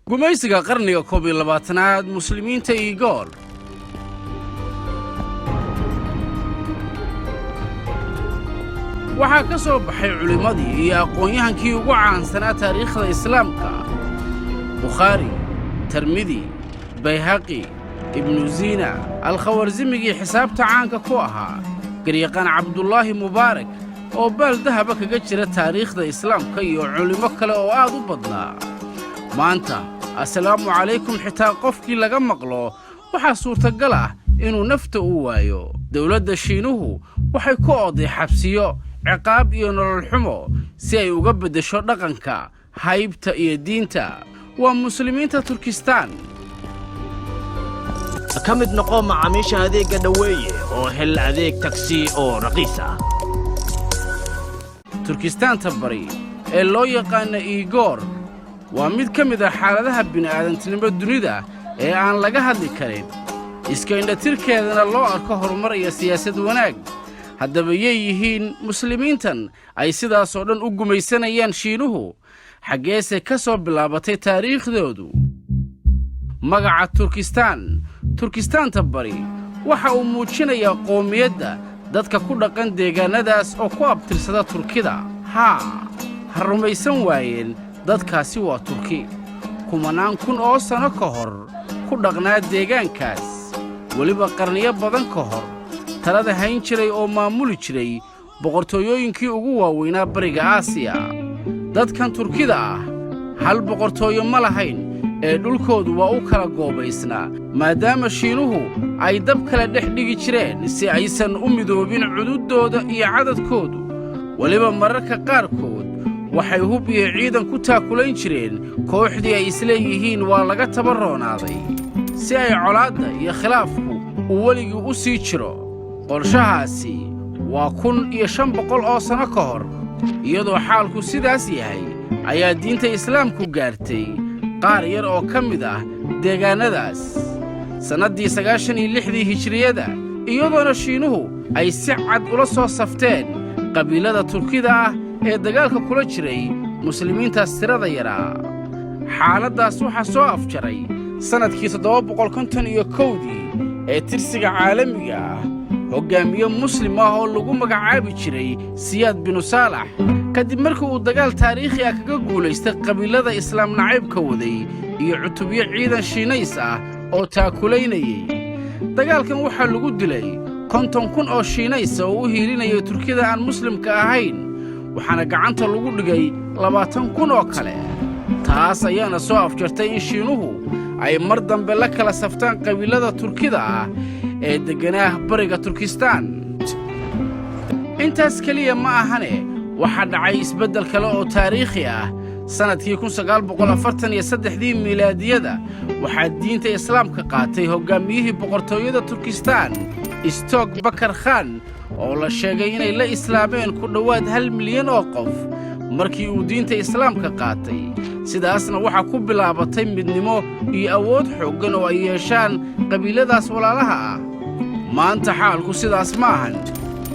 gumaysiga qarniga 21aad muslimiinta Igor waxaa ka soo baxay culimadii iyo aqoonyahankii ugu caansanaa taariikhda islaamka Bukhari, Tirmidhi, Bayhaqi, Ibn Zina, Al-Khawarizmigii xisaabta caanka ku ahaa garyaqaan Cabdullaahi Mubaarak oo baal dahaba kaga jira taariikhda islaamka iyo culimo kale oo aad u badnaa. maanta assalaamu calaykum xitaa qofkii laga maqlo waxaa suurtagal ah inuu nafta u waayo. dawladda Shiinuhu waxay ku ooday xabsiyo, ciqaab iyo nolol xumo si ay uga beddesho dhaqanka, haybta iyo diinta. waa muslimiinta Turkistaan. ka mid noqo macaamiisha adeegga dhaweeye oo hel adeeg taksi oo raqiis ah. Turkistaanta bari ee loo yaqaan Igor waa mid ka mid ah xaaladaha bini'aadantinimo dunida ee aan laga hadli karin, iska indhatirkeedana loo arko horumar iyo siyaasad wanaag. haddaba yay yihiin muslimiintan ay sidaas oo dhan u gumaysanayaan Shiinuhu? xaggeese ka soo bilaabatay taariikhdoodu? magaca Turkistaanta bari waxa uu muujinayaa qoomiyadda dadka ku dhaqan deegaanadaas oo ku abtirsada Turkida. ha rumaysan waayeen dadkaasi waa Turki kumanaan kun oo sano ka hor ku dhaqnaa deegaankaas, weliba qarniyo badan ka hor talada hayn jiray oo maamuli jiray boqortooyooyinkii ugu waaweynaa bariga Aasiya. dadkan Turkida ah hal boqortooyo ma lahayn ee dhulkoodu waa u kala goobaysnaa, maadaama Shiinuhu ay dab kala dhex dhigi jireen si aysan u midoobin cududdooda iyo cadadkoodu. weliba mararka qaarkood waxay hub iyo ciidan ku taakulayn jireen kooxdii ay isleeyihiin waa laga tabarroonaaday, si ay colaadda iyo khilaafku uu weligii u sii jiro. qorshahaasi waa 1500 oo sano ka hor. iyadoo xaalku sidaas yahay ayaa diinta islaamku gaartay qaar yar oo ka mid ah deegaanadaas sannaddii 96 hijriyada, iyadoona Shiinuhu ay si cad ula soo safteen qabiilada Turkida ah ee dagaalka kula jiray muslimiintaas tirada yaraa. xaaladdaas waxaa soo afjaray sannadkii 751 ee tirsiga caalamiga ah hoggaamiye muslim ah oo lagu magacaabi jiray Siyaad binu Saalax, kadib markii uu dagaal taariikhi ah kaga guulaystay qabiilada islaam nacaybka waday iyo cutubyo ciidan Shiinays ah oo taakulaynayay. dagaalkan waxaa lagu dilay 50,000 oo Shiinays oo u hiilinayay Turkida aan muslimka ahayn, waxaana gacanta lagu dhigay 20,000 oo kale. taas ayaana soo afjartay in Shiinuhu ay mar dambe la kala saftaan qabiilada Turkida ah ee deganaa bariga Turkistaan. intaas kaliya ma ahane, waxaa dhacay isbeddel kale oo taariikhi ah. sannadkii 1943 miilaadiyada waxaa diinta islaamka qaatay hoggaamiyihii boqortooyada Turkistaan Istok Bakar Khan, oo la sheegay inay la islaameen ku dhowaad 1 milyan oo qof markii uu diinta islaamka qaatay. sidaasna waxaa ku bilaabatay midnimo iyo awood xooggan oo ay yeeshaan qabiiladaas walaalaha ah. maanta xaalku sidaas ma ahan,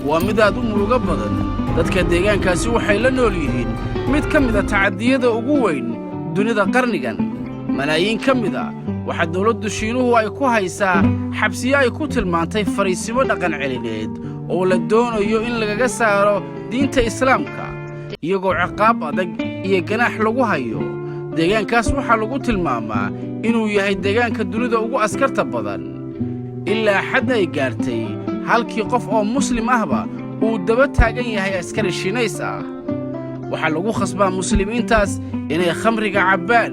waa mid aad u murugo badan. dadka deegaankaasi waxay la nool yihiin mid ka mida tacadiyada ugu weyn dunida qarnigan. malaayiin ka mida waxaa dawladdu Shiinuhu ay ku haysaa xabsiyo ay ku tilmaantay fariisimo dhaqan celineed oo la doonayo in lagaga saaro diinta islaamka, iyagoo ciqaab adag iyo ganaax lagu hayo. deegaankaas waxaa lagu tilmaamaa inuu yahay deegaanka dunida ugu askarta badan, ilaa xad ay gaartay halkii qof oo muslim ahba uu daba taagan yahay askari Shiinays ah. waxaa lagu khasbaa muslimiintaas inay khamriga cabbaan,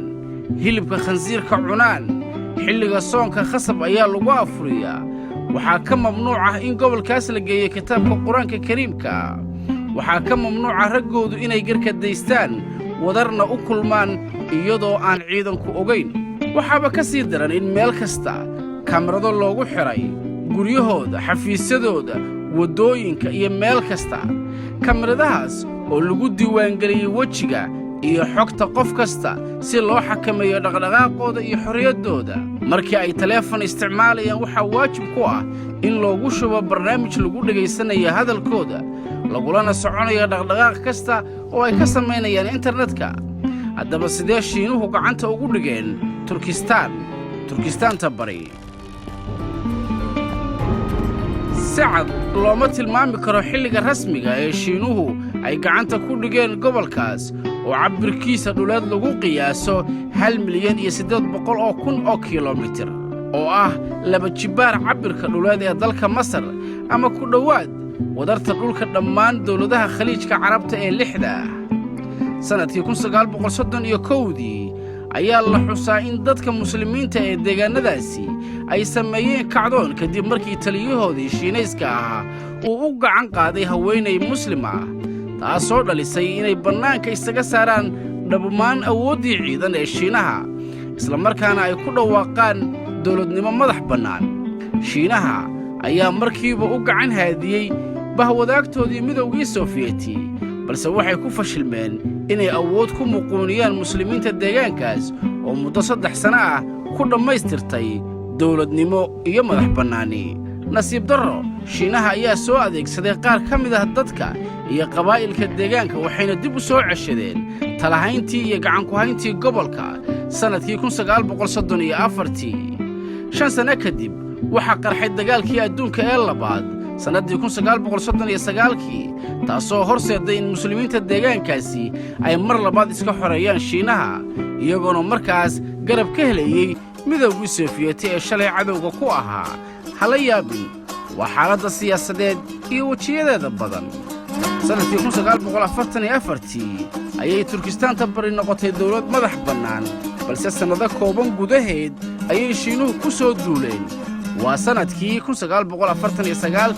hilibka khansiirka cunaan. xilliga soonka khasab ayaa lagu afuriyaa. waxaa ka mamnuuc ah in gobolkaas la geeyo kitaabka qur-aanka kariimka. waxaa ka mamnuuca raggoodu inay garka daystaan, wadarna u kulmaan iyadoo aan ciidanku ogayn. waxaaba ka sii daran in meel kasta kamarado loogu xidhay guryahooda, xafiisyadooda, waddooyinka iyo meel kasta. kamaradahaas oo lagu diiwaangeliyey wejiga iyo xogta qof kasta si loo xakameeyo dhaqdhaqaaqooda iyo xorriyaddooda. markii ay taleefan isticmaalayaan waxaa waajib ku ah in loogu shubo barnaamij lagu dhegaysanayo hadalkooda, lagulana soconayo dhaqdhaqaaq kasta oo ay ka samaynayaan internetka. haddaba sidee shiinuhu gacanta ugu dhigeen turkistaanta bari si cad looma tilmaami karo xilliga rasmiga ee shiinuhu ay gacanta ku dhigeen gobolkaas oo cabbirkiisa dhuleed lagu qiyaaso 1,800,000 oo kilomitir oo ah laba jibbaar cabbirka dhuleed ee dalka Masar ama ku dhowaad wadarta dhulka dhammaan dawladaha khaliijka carabta ee 6 ah sanadkii 1931 ayaa la xusaa in dadka muslimiinta ee deegaanadaasi ay sameeyeen kacdoon kadib markii taliyahoodii shiinayska ahaa uu u gacan qaaday haweenay muslim ah taasoo dhalisay inay bannaanka isaga saaraan dhammaan awooddii ciidan ee shiinaha isla markaana ay ku dhawaaqaan dawladnimo madax bannaan shiinaha ayaa markiiba u gacan haadiyey bahwadaagtoodii midowgii sofiyeeti balse waxay ku fashilmeen inay awood ku muquuniyaan muslimiinta deegaankaas oo muddo 3 sano ah ku dhammaystirtay dawladnimo iyo madax bannaani nasiib darro shiinaha ayaa soo adeegsaday qaar ka mid ah dadka iyo qabaa'ilka deegaanka waxayna dib u soo ceshadeen talahayntii iyo gacanku-hayntii gobolka sannadkii 1934 5 sano kadib waxaa qarxay dagaalkii adduunka ee labaad sannaddii 1939 taasoo horseeday in muslimiinta deegaankaasi ay mar labaad iska xoreeyaan shiinaha iyagoona markaas garab ka helayey midowgii sofiyeeti ee shalay cadowga ku ahaa hala yaabin waa xaaladda siyaasadeed iyo wejiyadeeda badan sannadkii 1944 ayay turkistaanta bari noqotay dawlad madax bannaan balse sannado kooban gudaheed ayay shiinuhu ku soo duuleen waa sannadkii 1949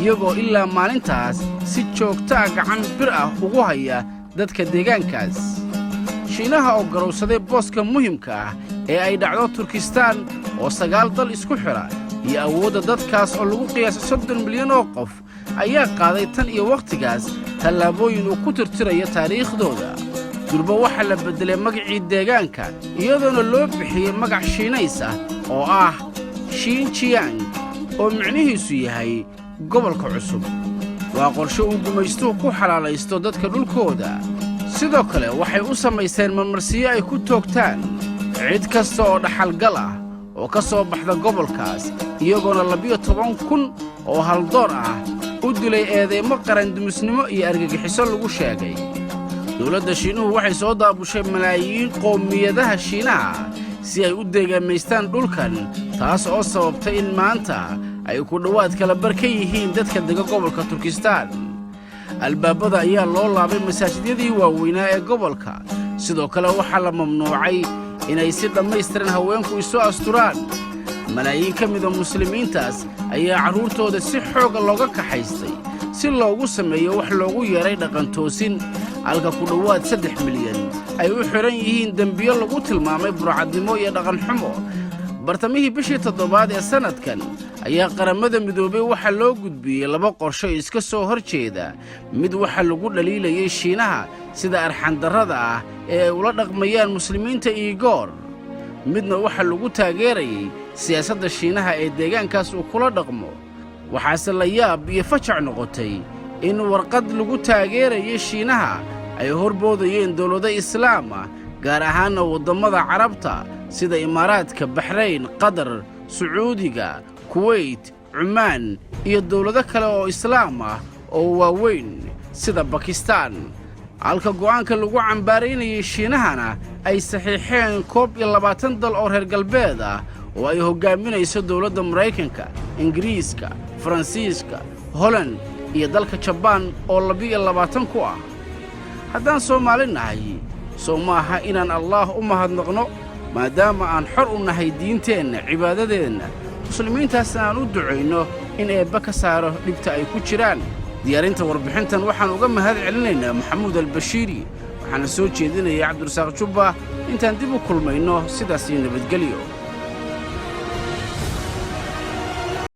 iyagoo ilaa maalintaas si joogto ah gacan bir ah ugu haya dadka deegaankaas shiinaha oo garowsaday booska muhimka ah ee ay dhacdo turkistaan oo 9 dal isku xidha iyo awoodda dadkaas oo lagu qiyaaso 30 milyan oo qof ayaa qaaday tan iyo wakhtigaas tallaabooyin uu ku tirtirayo taariikhdooda durba waxaa la beddelay magacii deegaanka iyadoona loo bixiyey magac shiinays ah oo ah Xinjiang oo micnihiisu yahay gobolka cusub waa qorshe uu gumaystuhu ku xalaalaysto dadka dhulkooda sidoo kale waxay u samayseen marmarsiyo ay ku toogtaan cid kasta oo dhaxalgal ah oo ka soo baxda gobolkaas iyagoona 12,000 oo haldoor ah u dilay eedeymo qarandumisnimo iyo argagixiso lagu sheegay dawladda shiinuhu waxay soo daabushay malaayiin qowmiyadaha shiinaha si ay u deegaamaystaan dhulkan taas oo sababtay in maanta ay ku dhowaad kala bar ka yihiin dadka dega gobolka turkistaan albaabada ayaa loo laabay masaajidyadii waaweynaa ee gobolka sidoo kale waxaa la mamnuucay inay si dhammaystiran haweenku isu asturaan malaayiin ka mida muslimiintaas ayaa carruurtooda si xooga looga kaxaystay si loogu sameeyo wax loogu yeeray dhaqantoosin halka ku dhowaad 3 milyan ay u xidhan yihiin dembiyo lagu tilmaamay burcadnimo iyo dhaqanxumo bartamihii bishii 7 ee sannadkan ayaa qaramada midoobay waxaa loo gudbiyey 2 qorshe iska soo hor jeeda mid waxaa lagu dhaliilayay shiinaha sida arxandarrada ah ee ay ula dhaqmayaan muslimiinta iigoor midna waxaa lagu taageerayay siyaasadda shiinaha ee deegaankaas uu kula dhaqmo waxaase la yaab iyo fajac noqotay in warqad lagu taageerayay shiinaha ay horboodayeen dawlado islaam ah gaar ahaanna waddammada carabta sida imaaraadka baxrayn qatar sacuudiga kuweyt cumaan iyo dawlado kale oo islaam ah oo waaweyn sida bakistaan halka go'aanka lagu cambaaraynayay shiinahana ay saxiixeen 21 dal oo reer galbeed ah oo ay hoggaaminayso dawladda maraykanka ingiriiska faransiiska holand iyo dalka jabaan oo 22 ku ah haddaan Soomaali nahay soo maaha inaan allaah u mahadnaqno maadaama aan xor u nahay diinteenna cibaadadeenna muslimiintaasna aan u ducayno in eebba ka saaro dhibta ay ku jiraan diyaarinta warbixintan waxaan uga mahad celinaynaa maxamuud albashiiri waxaana soo jeedinaya cabdirasaaq jubba intaan dib u kulmayno sidaas iyo nabadgelyo